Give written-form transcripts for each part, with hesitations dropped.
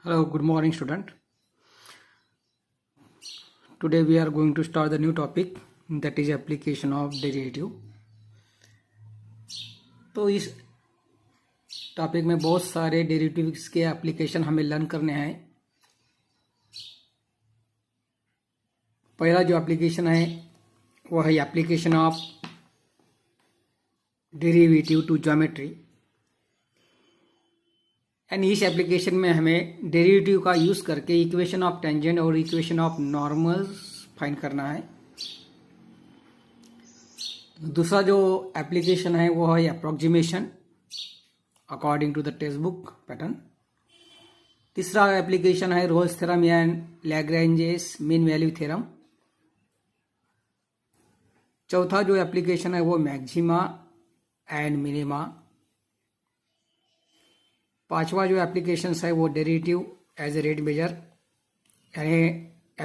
Hello, good morning, student. Today we are going to start the new topic, that is application of derivative. तो इस topic में बहुत सारे derivatives के application हमें लर्न करने हैं। पहला जो एप्लीकेशन है वो है application of derivative to geometry. And इस एप्लीकेशन में हमें डेरिवेटिव का यूज़ करके इक्वेशन ऑफ टेंजेंट और इक्वेशन ऑफ नॉर्मल्स फाइंड करना है। दूसरा जो एप्लीकेशन है वो है approximation according to the textbook pattern. तीसरा एप्लीकेशन है Rolle's theorem and Lagrange's mean value theorem. चौथा जो एप्लीकेशन है वो मैक्सिमा एंड मिनिमा। पांचवा जो एप्लीकेशन है वो derivative as a rate measure यानी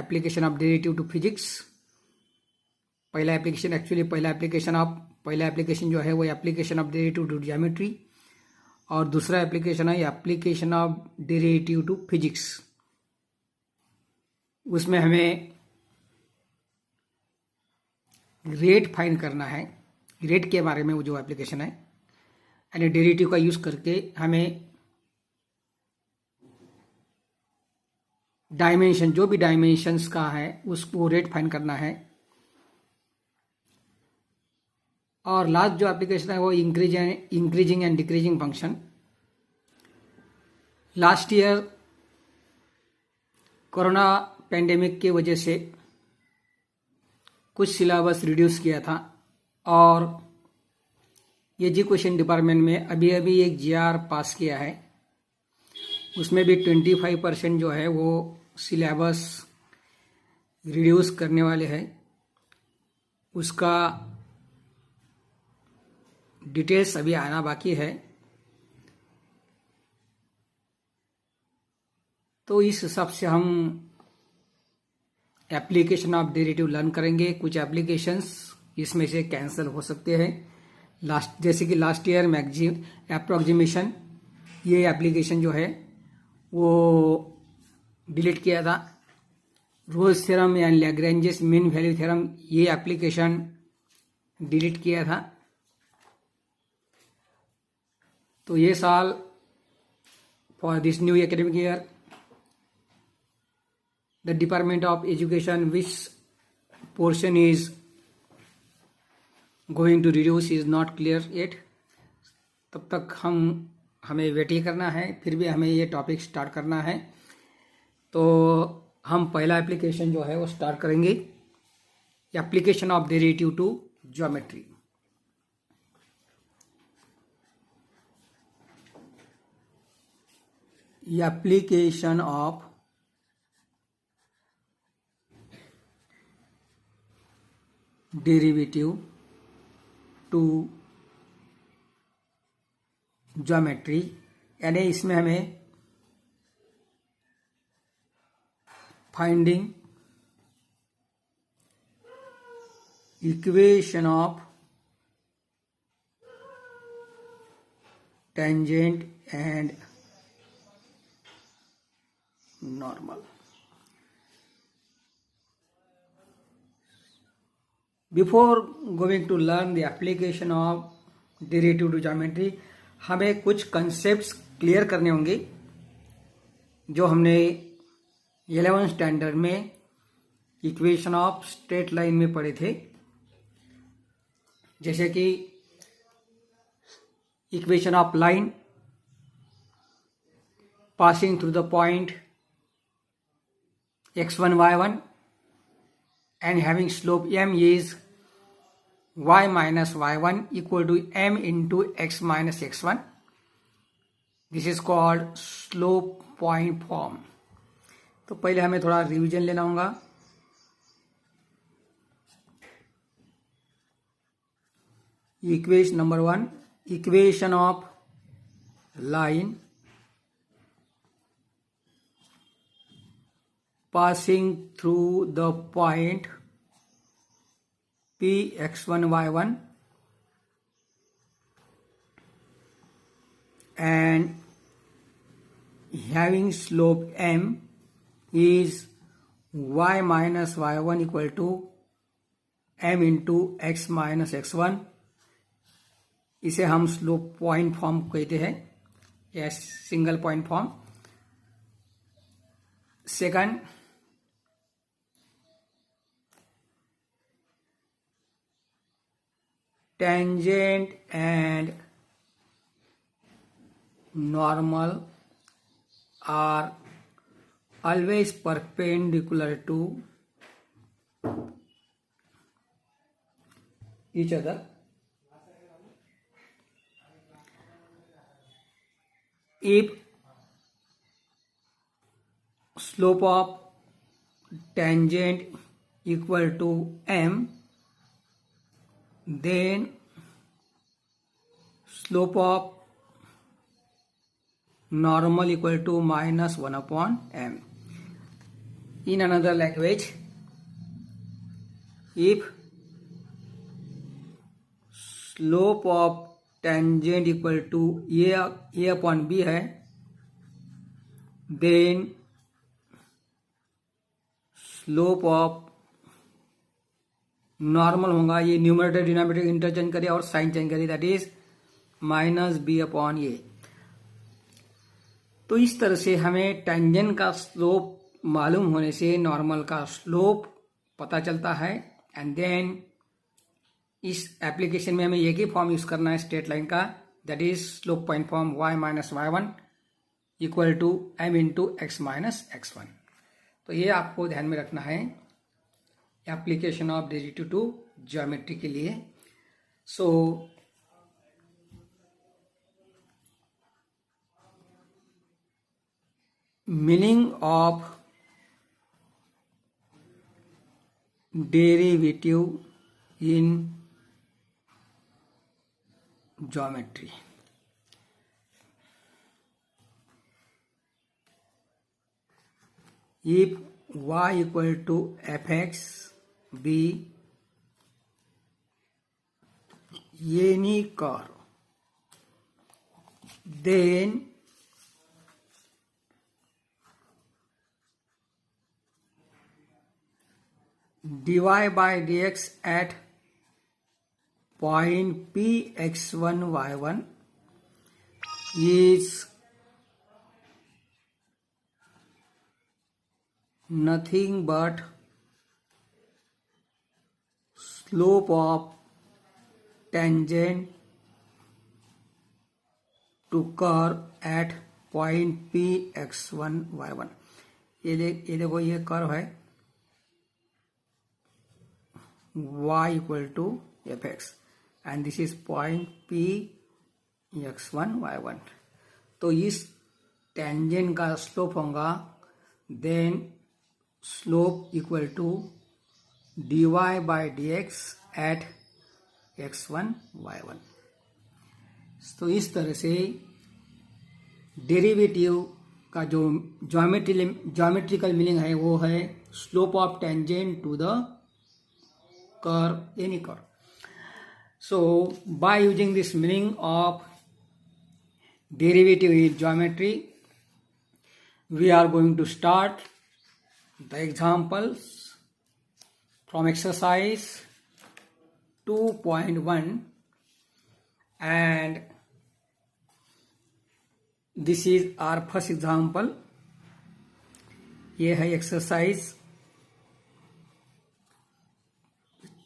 application of derivative to physics. पहला एप्लीकेशन जो है वो application of derivative to geometry और दूसरा एप्लीकेशन है application of derivative to physics. उसमें हमें रेट फाइंड करना है, रेट के बारे में वो जो एप्लीकेशन है यानी डेरिवेटिव का यूज़ करके हमें डायमेंशन, जो भी डायमेंशंस का है उसको रेट फाइंड करना है। और लास्ट जो एप्लीकेशन है वो increasing and decreasing function. Last year corona pandemic की वजह से कुछ सिलेबस रिड्यूस किया था और एजुकेशन डिपार्टमेंट में अभी एक जीआर पास किया है। उसमें भी 25% जो है वो सिलेबस रिड्यूस करने वाले हैं। उसका डिटेल्स अभी आना बाकी है। तो इस हिसाब से हम एप्लीकेशन ऑफ डेरिवेटिव लर्न करेंगे। कुछ एप्लीकेशंस इसमें से कैंसिल हो सकते हैं, जैसे कि लास्ट ईयर अप्रोक्सीमेशन, ये एप्लीकेशन जो है वो डिलीट किया था। Rolle's theorem and Lagrange's mean value theorem, ये एप्लीकेशन डिलीट किया था। तो ये साल for this new academic year the department of education which portion is going to reduce is not clear yet. तब तक हमें वेट ही करना है, फिर भी हमें ये टॉपिक स्टार्ट करना है। तो हम पहला एप्लीकेशन जो है वो स्टार्ट करेंगे, application of derivative to geometry. Application of derivative to geometry यानी इसमें हमें finding equation of tangent and normal. Before going to learn the application of derivative to geometry, हमें कुछ कंसेप्ट्स क्लियर करने होंगे जो हमने 11th स्टैंडर्ड में इक्वेशन ऑफ स्ट्रेट लाइन में पढ़े थे। जैसे कि equation of line passing through the point x1 y1 and having slope m is y minus y1 equal to m into x minus x1. This is called slope point form. तो पहले हमें थोड़ा revision लेना होगा। Equation number 1, equation of line passing through the point p x1 y1 and having slope m is y minus y1 equal to m into x minus x1. इसे हम slope point form कहते हैं या single point form. Second, tangent and normal are always perpendicular to each other. If slope of tangent equal to m, then slope of normal equal to minus 1 upon m. In another language, if slope of tangent equal to a upon b है, then slope of normal होगा, ये numerator denominator interchange करिए और sign change करिए, that is minus b upon a. तो इस तरह से हमें टेंजेंट का स्लोप मालूम होने से नॉर्मल का स्लोप पता चलता है. एंड देन इस एप्लीकेशन में हमें एक ही फॉर्म यूज करना है स्ट्रेट लाइन का, that is slope point form y minus y1 equal to m into x minus x1. तो ये आपको ध्यान में रखना है application of derivative to geometry के लिए. So meaning of derivative in geometry. If y equal to fx be any curve, then dy by dx at point p x1 y1 is nothing but slope of tangent to curve at point p x1 y1. ये देखो ये curve है y equal to fx and this is point p x1 y1. तो इस tangent का slope होगा then slope equal to dy by dx at x1 y1. तो इस तरह से डेरिवेटिव का जो ज्योमेट्रिकल मीनिंग है वो है slope of tangent to the curve, any curve. So by using this meaning of derivative in geometry, we are going to start the examples from exercise 2.1 and this is our first example. ये है exercise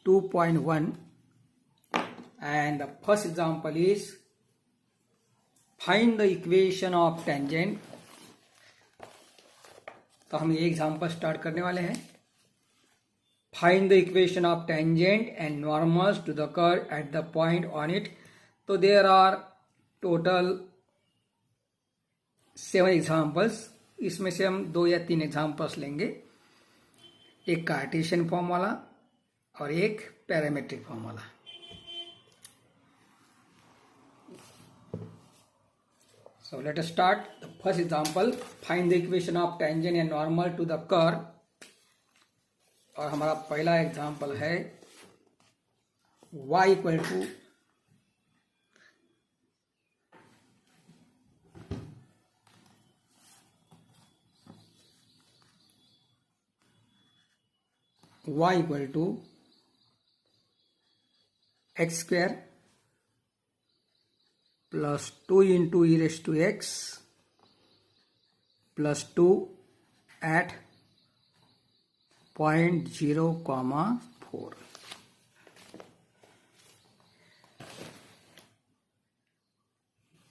2.1 and the first example is find the equation of tangent. तो हम ये example start करने वाले हैं. Find the equation of tangent and normals to the curve at the point on it. तो there are total 7 examples. इसमें से हम 2 या 3 एग्जाम्पल्स लेंगे, एक कार्टेशियन फॉर्म वाला और एक पैरामेट्रिक फॉर्म वाला. So let us start the first example. Find the equation of tangent and normal to the curve. और हमारा पहला एग्जाम्पल है y equal to y equal to x square plus 2 into e raise to x plus 2 at 0.0, 4।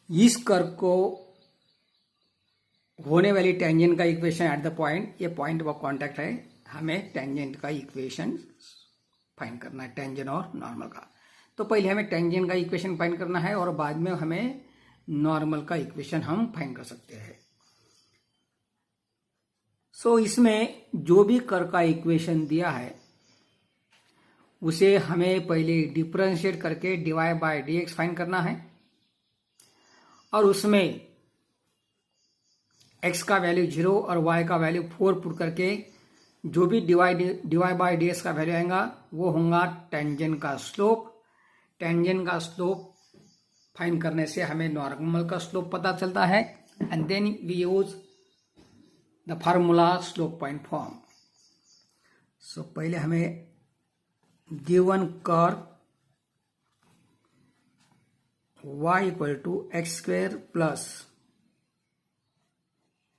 इस कर्व को होने वाली tangent का इक्वेशन एट द पॉइंट, ये पॉइंट ऑफ कांटेक्ट है, हमें टेंजेंट का इक्वेशन फाइंड करना है, टेंजेंट और नॉर्मल का। तो पहले हमें टेंजेंट का इक्वेशन फाइंड करना है और बाद में हमें नॉर्मल का इक्वेशन हम फाइंड कर सकते हैं। सो इसमें जो भी कर्व का इक्वेशन दिया है उसे हमें पहले डिफरेंशिएट करके dy बाय dx फाइंड करना है और उसमें x का वैल्यू 0 और y का वैल्यू 4 पुट करके जो भी dy बाय dx का वैल्यू आएगा वो होगा टेंजेंट का स्लोप। टेंजेंट का स्लोप फाइंड करने से हमें नॉर्मल का स्लोप पता चलता है and then we use the formula slope point form. So पहले हमें given curve y equal to x square plus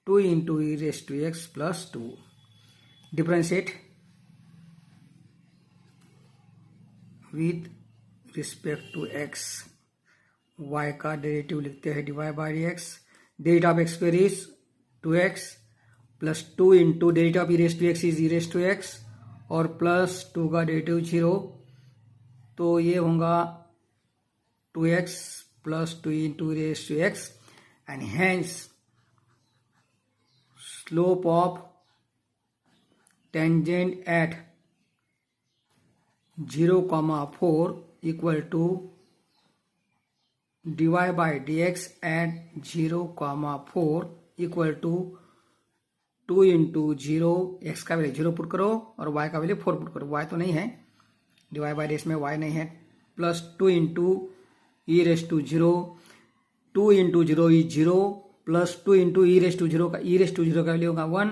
2 into e raise to x plus 2 differentiate with respect to x, y का derivative लिखते हैं dy by dx। Derivative of x square is 2x plus 2 into derivative of e raise to x is e raise to x और plus 2 का derivative 0, तो ये होगा 2x plus 2 into e raise to x and hence slope of tangent at 0,4 equal to dy by dx at 0,4 equal to 2 into 0, x का value 0 put करो और y का value 4 put करो, y तो नहीं है, dy बाई dx में y नहीं है, plus 2 into e raise to 0, 2 into 0 is 0 plus 2 into e raise to 0 का वैल्यू होगा 1,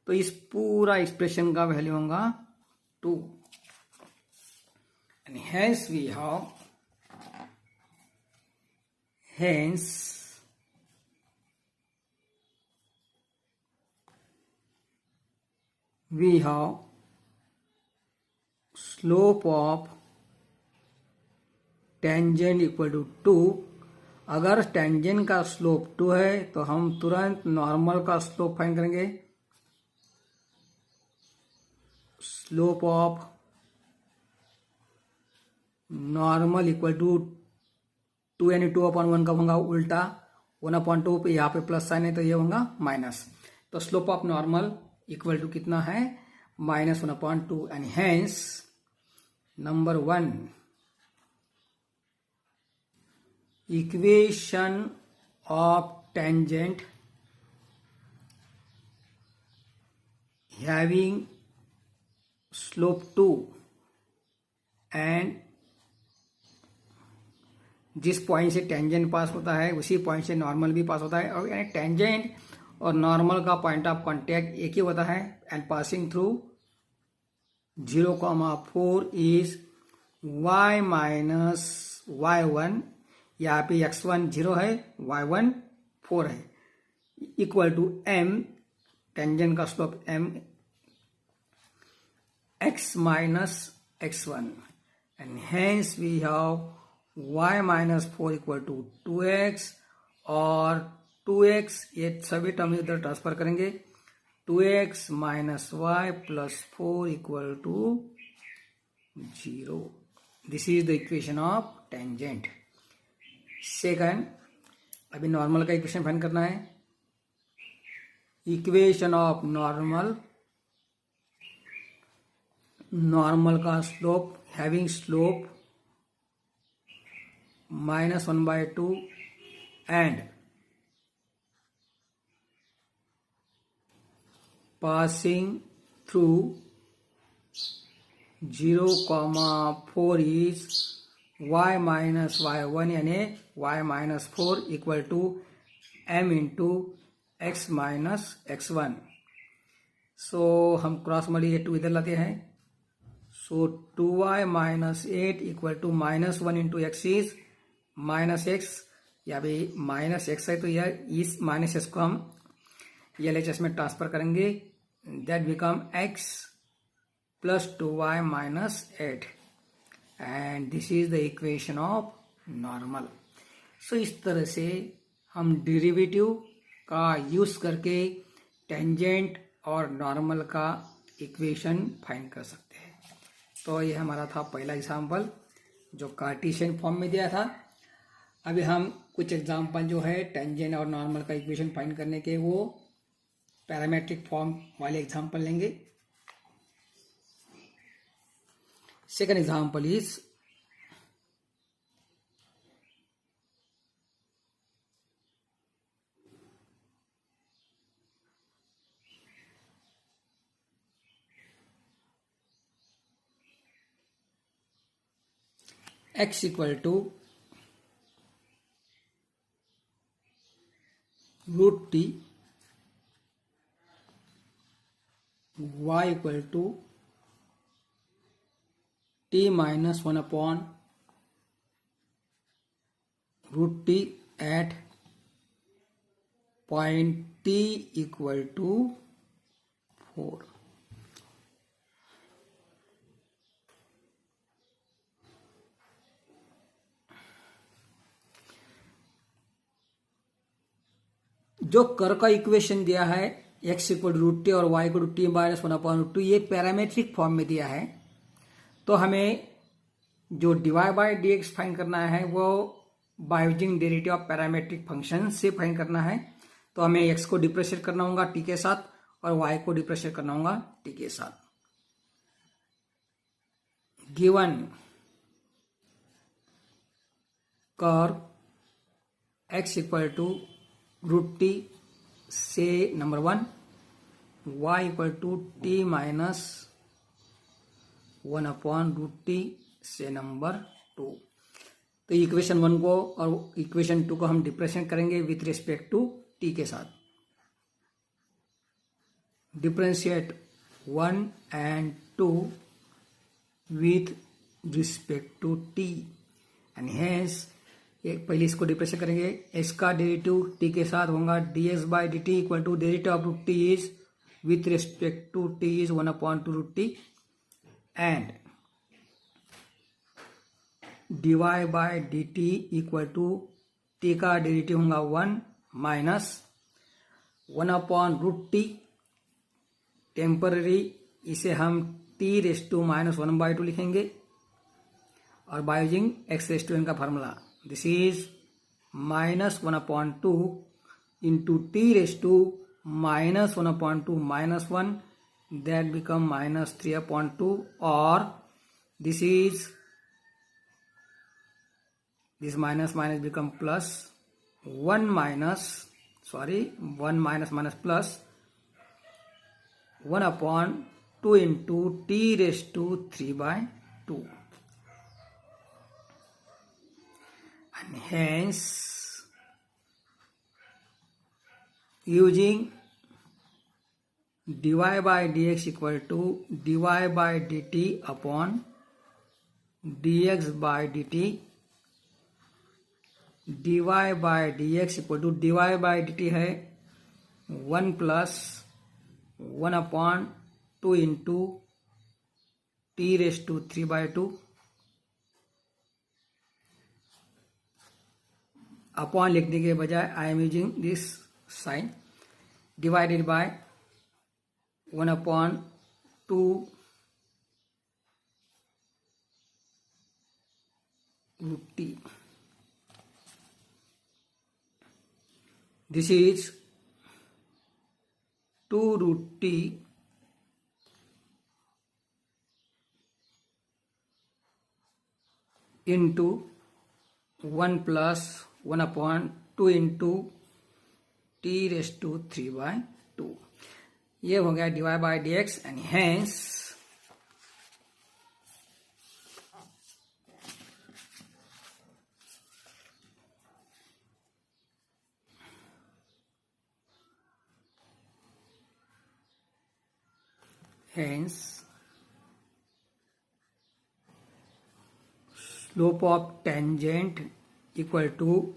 तो इस पूरा एक्सप्रेशन का वैल्यू होगा 2 and hence we have slope of tangent equal to 2। अगर टेंजेंट का स्लोप 2 है तो हम तुरंत नॉर्मल का स्लोप फाइंड करेंगे। Slope of normal equal to 2 यानी 2/1 का होगा उल्टा, 1/2 पे यहाँ पे प्लस साइन है तो ये होगा माइनस, तो slope of normal equal to कितना है -1/2 and hence number 1 equation of tangent having slope 2 and जिस पॉइंट से टेंजेंट पास होता है उसी पॉइंट से नॉर्मल भी पास होता है, और यानी टेंजेंट और नॉर्मल का पॉइंट ऑफ कांटेक्ट एक ही होता है and passing through 0,4 is y minus y1, यहाँ पे x1 0 है, y1 4 है, इक्वल टू m, टेंजेंट का slope m, x minus x1 and hence we have y minus 4 equal to 2x और 2x ये सभी टर्म इधर ट्रांसफर करेंगे, 2x minus y plus 4 equal to 0। This is the equation of tangent. Second, अभी normal का equation find करना है। Equation of normal का slope having slope -1/2 and passing through 0,4 is y minus y1 यानी y minus 4 equal to m into x minus x1। So हम cross multiply 2 इधर लाते हैं So 2y minus 8 equal to minus 1 into x is minus x. या भी minus x है तो यह इस माइनस एक्स को हम LHS में ट्रांसफर करेंगे. That become x plus 2y minus 8 and this is the equation of normal. So इस तरह से हम डेरिवेटिव का यूज करके टेंजेंट और नॉर्मल का इक्वेशन फाइंड कर सकते हैं. तो ये हमारा था पहला एग्जाम्पल जो कार्टेशियन फॉर्म में दिया था. अभी हम कुछ एग्जाम्पल जो है टेंजेंट और नॉर्मल का इक्वेशन फाइंड करने के वो पैरामेट्रिक फॉर्म वाले एग्जाम्पल लेंगे. Second example is x equal to root t, y equal to t minus 1 upon root t at point t equal to 4. जो कर का इक्वेशन दिया है x इक्वल रूट टी और y equal to t minus 1 upon root two, ये parametric form में दिया है. तो हमें जो dy बाय dx फाइंड करना है वो by using derivative of parametric function से फाइंड करना है. तो हमें x को डिप्रेशिएट करना होगा t के साथ और y को डिप्रेशिएट करना होगा t के साथ. Given curve x equal to root t से number 1, y equal to t minus 1 upon root t से नंबर 2. तो इक्वेशन 1 को और इक्वेशन 2 को हम डिफरेंशिएट करेंगे विथ रिस्पेक्ट टू टी के साथ. Differentiate 1 and 2 with respect to t and hence एक पहले इसको डिप्रेशन करेंगे. x का डेरिवेटिव t के साथ होगा dx by d t equal to derivative of root t is with respect to t is 1 upon two root t and dy by d t equal to t का डेरिवेटिव होगा 1 minus 1 upon root t. Temporary इसे हम t raise to minus 1 by 2 लिखेंगे और by using x raise to n का formula. This is minus 1 upon 2 into t raised to minus 1 upon 2 minus 1, that become minus 3 upon 2, or this minus minus become plus 1 minus plus 1 upon 2 into t raised to 3 by 2. And hence using dy by dx equal to dy by dt upon dx by dt, dy by dx equal to dy by dt है 1 plus 1 upon 2 into t raised to 3 by 2. Upon लिखने के बजाय I am using this sign. Divided by 1 upon 2 root t. This is 2 root t into 1 plus 1 upon 2 into t raise to 3 by 2. ये हो गया divide by d x and hence slope of tangent equal to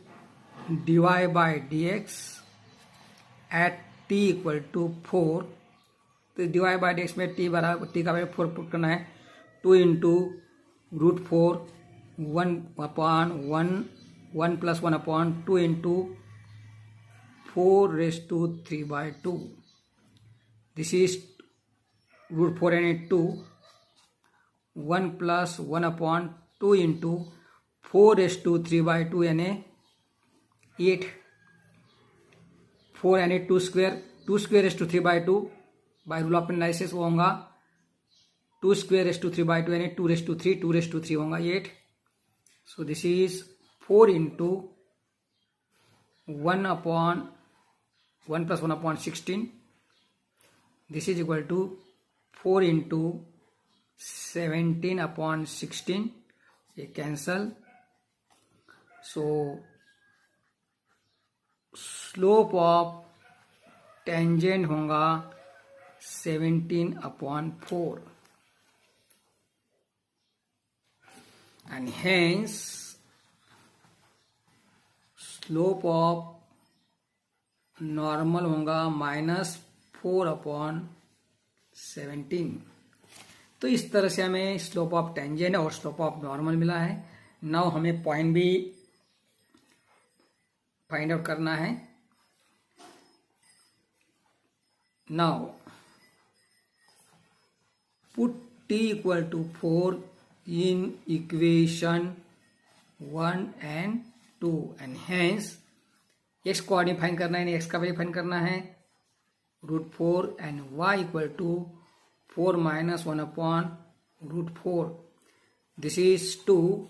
dy bye dx at t equal to 4। तो dy bye dx में t बराबर t का value 4 put करना है। 2 into root 4 1 plus 1 upon 2 into 4⁵3/2। This is root 4 and 2 1 plus 1 upon 2 into 4⁵3/2 यानी 8। 4 यानी 2 square 3/2 by rule of analysis वो होगा 2 square 3/2 यानी 2⁵3 होगा 8। So this is 4 into 1 upon 1 plus 1 upon 16। This is equal to 4 into 17 upon 16। ये cancel. So slope of tangent होगा 17 upon 4 and hence slope of normal होगा -4 upon 17। तो इस तरह से हमें स्लोप ऑफ टेंजेंट और स्लोप ऑफ नॉर्मल मिला है। नाउ हमें पॉइंट भी फाइंड आउट करना है। Now put t equal to 4 in equation 1 and 2 and hence x coordinate find करना है, x का वैल्यू फाइंड करना है √4 and y equal to 4 minus 1 upon √4। This is 2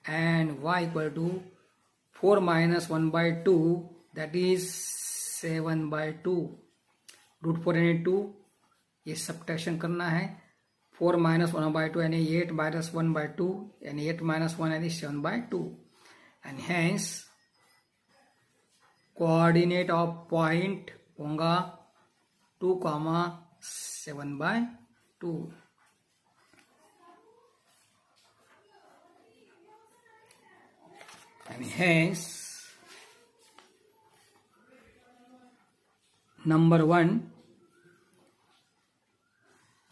and y equal to 4 minus 1/2 that is 7/2। √4 यानी 2, ये subtraction करना है। 4 minus 1/2 यानी 8 माइनस 1/2 यानी 8 माइनस 1 यानी 7/2 and hence coordinate of point होगा 2, 7/2 and hence number 1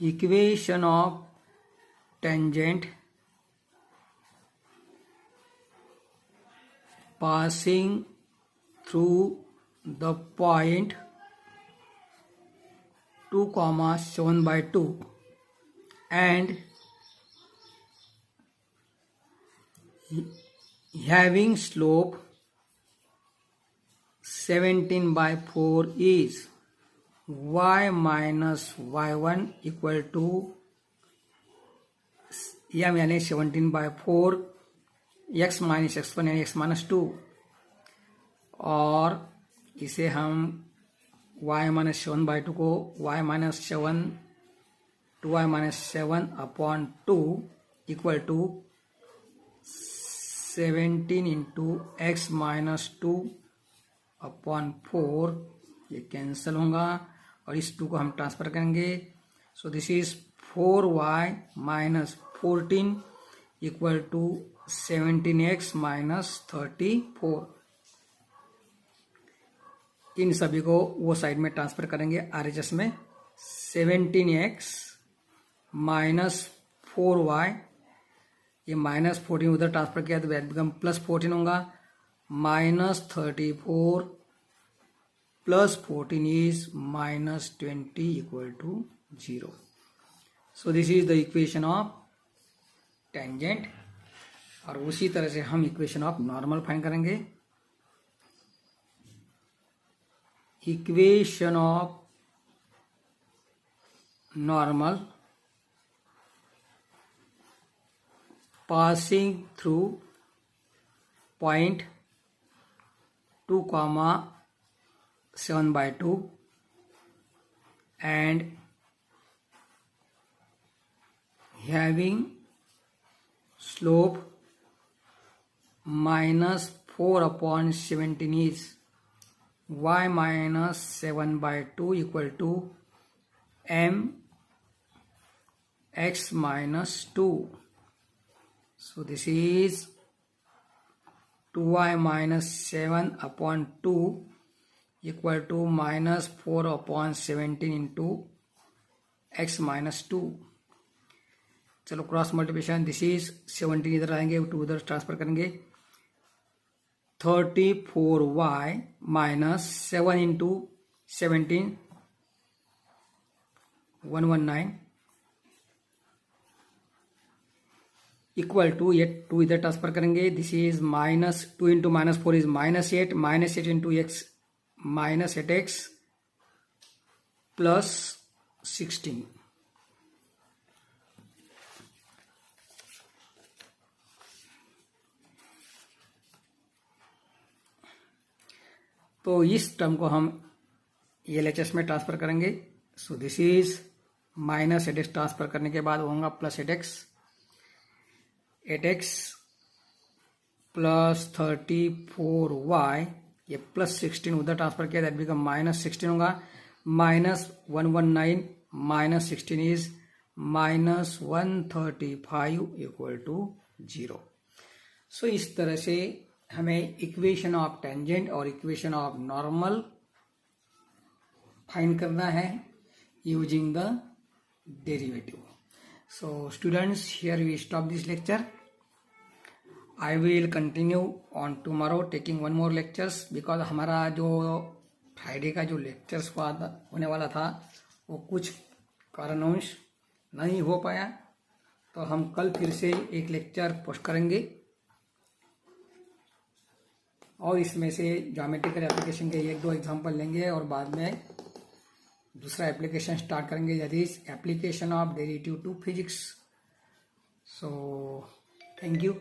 equation of tangent passing through the point 2, 7/2 and having slope 17/4 is y minus y1 equal to m यानी 17/4 x minus x1 यानी x minus 2 और इसे हम y minus 7/2 को y minus 7 2y minus 7 upon 2 equal to 17 into x minus 2 upon 4। ये cancel होगा और इस 2 को हम ट्रांसफर करेंगे। So this is 4y minus 14 equal to 17x minus 34। इन सभी को वो साइड में ट्रांसफर करेंगे RHS में। 17x माइनस 4y, ये माइनस 14 उधर ट्रांसफर किया तो बिकम प्लस 14 होगा। Minus 34 plus 14 is minus 20 equal to 0। So this is the equation of tangent. और उसी तरह से हम इक्वेशन ऑफ नॉर्मल फाइंड करेंगे। Equation of normal passing through point 2, 7/2 and having slope minus 4 upon 17 is y minus 7/2 equal to m x minus 2. So this is 2y minus 7 upon 2 equal to minus 4 upon 17 into x minus 2. चलो cross multiplication, this is 17 इधर आएंगे, 2 इधर transfer करेंगे, 34y minus 7 into 17 119 equal to, ये 2 इधर transfer करेंगे, this is minus 2 into minus 4 is minus 8 into x minus 8x plus 16. तो इस टर्म को हम LHS में ट्रांसफर करेंगे. So this is minus 8x transfer करने के बाद होगा प्लस 8x प्लस 34y, ये प्लस 16 उधर ट्रांसफर किया, दैट बिकम माइनस 16 होगा, minus 119 minus 16 is minus 135 equal to 0. So इस तरह से हमें इक्वेशन ऑफ टेंजेंट और इक्वेशन ऑफ नॉर्मल फाइंड करना है using the derivative. So students, here we stop this lecture. I will continue on tomorrow taking one more lectures because हमारा जो Friday का जो लेक्चर्स होने वाला था वो कुछ कारणवश नहीं हो पाया, तो हम कल फिर से एक लेक्चर पोस्ट करेंगे और इसमें से ज्योमेट्रिकल एप्लीकेशन के 1-2 एग्जांपल लेंगे और बाद में दूसरा एप्लीकेशन स्टार्ट करेंगे, that is application of derivative to physics. So thank you.